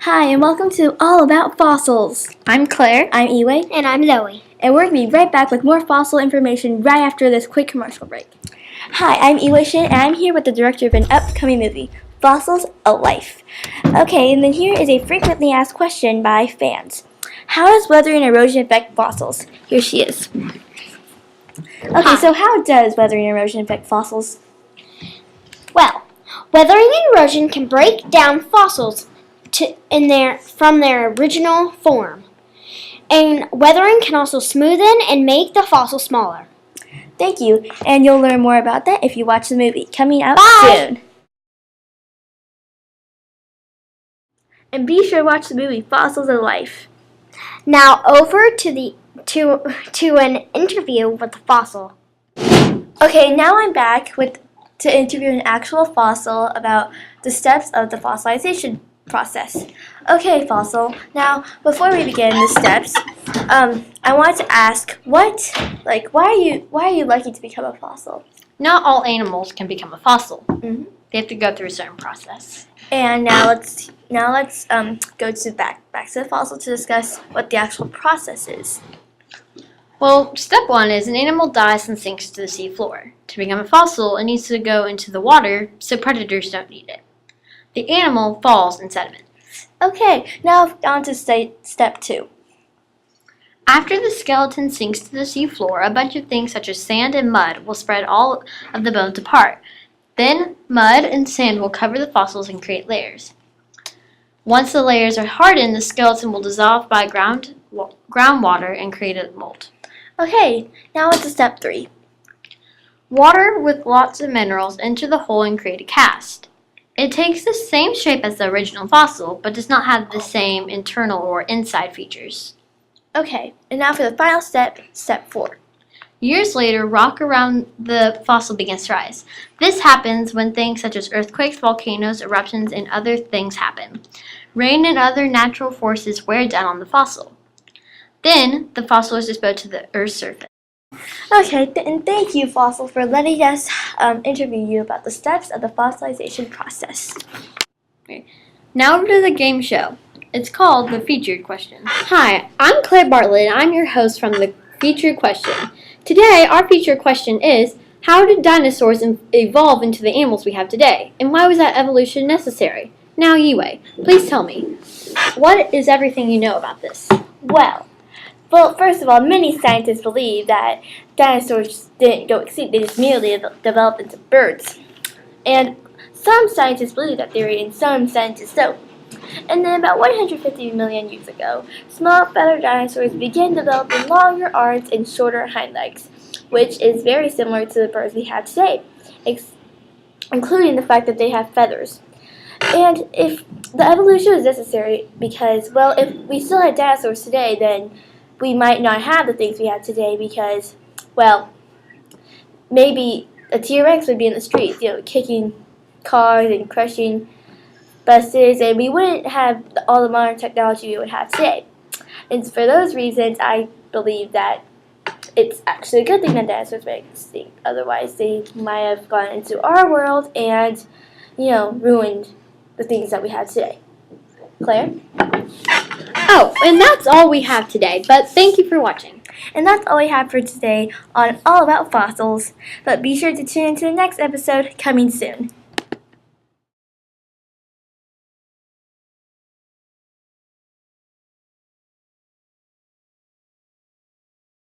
Hi, and welcome to All About Fossils. I'm Claire. I'm Eway. And I'm Zoe. And we're going to be right back with more fossil information right after this quick commercial break. Hi, I'm Eway Shin, and I'm here with the director of an upcoming movie, Fossils, A Life. Okay, and then here is a frequently asked question by fans. How does weathering and erosion affect fossils? Here she is. Okay, so how does weathering and erosion affect fossils? Well, weathering and erosion can break down fossils from their original form. And weathering can also smoothen and make the fossil smaller. Thank you, and you'll learn more about that if you watch the movie, coming out soon. And be sure to watch the movie Fossils of Life. Now over to an interview with the fossil. Okay, now I'm back to interview an actual fossil about the steps of the fossilization process. Okay, fossil. Now, before we begin the steps, I want to ask, why are you lucky to become a fossil? Not all animals can become a fossil. Mm-hmm. They have to go through a certain process. And now let's go to back to the fossil to discuss what the actual process is. Well, step one is an animal dies and sinks to the sea floor. To become a fossil, it needs to go into the water so predators don't eat it. The animal falls in sediment. Okay, now on to step 2. After the skeleton sinks to the sea floor, a bunch of things such as sand and mud will spread all of the bones apart. Then, mud and sand will cover the fossils and create layers. Once the layers are hardened, the skeleton will dissolve by groundwater and create a mold. Okay, now on to step 3. Water with lots of minerals enter the hole and create a cast. It takes the same shape as the original fossil, but does not have the same internal or inside features. Okay, and now for the final step, step 4. Years later, rock around the fossil begins to rise. This happens when things such as earthquakes, volcanoes, eruptions, and other things happen. Rain and other natural forces wear down on the fossil. Then, the fossil is exposed to the Earth's surface. Okay, and thank you, Fossil, for letting us interview you about the steps of the fossilization process. Okay. Now to the game show. It's called the Featured Question. Hi, I'm Claire Bartlett, and I'm your host from the Featured Question. Today, our featured question is, how did dinosaurs evolve into the animals we have today? And why was that evolution necessary? Now, Yue, please tell me, what is everything you know about this? Well, first of all, many scientists believe that dinosaurs didn't go extinct, they just merely developed into birds. And some scientists believe that theory, and some scientists don't. And then about 150 million years ago, small feathered dinosaurs began developing longer arms and shorter hind legs, which is very similar to the birds we have today, including the fact that they have feathers. And if the evolution was necessary because, well, if we still had dinosaurs today, then we might not have the things we have today because, well, maybe a T-Rex would be in the streets, kicking cars and crushing buses, and we wouldn't have all the modern technology we would have today. And for those reasons, I believe that it's actually a good thing that dinosaurs went extinct. Otherwise, they might have gone into our world and, ruined the things that we have today. Claire? Oh, and that's all we have today, but thank you for watching. And that's all we have for today on All About Fossils. But be sure to tune into the next episode coming soon.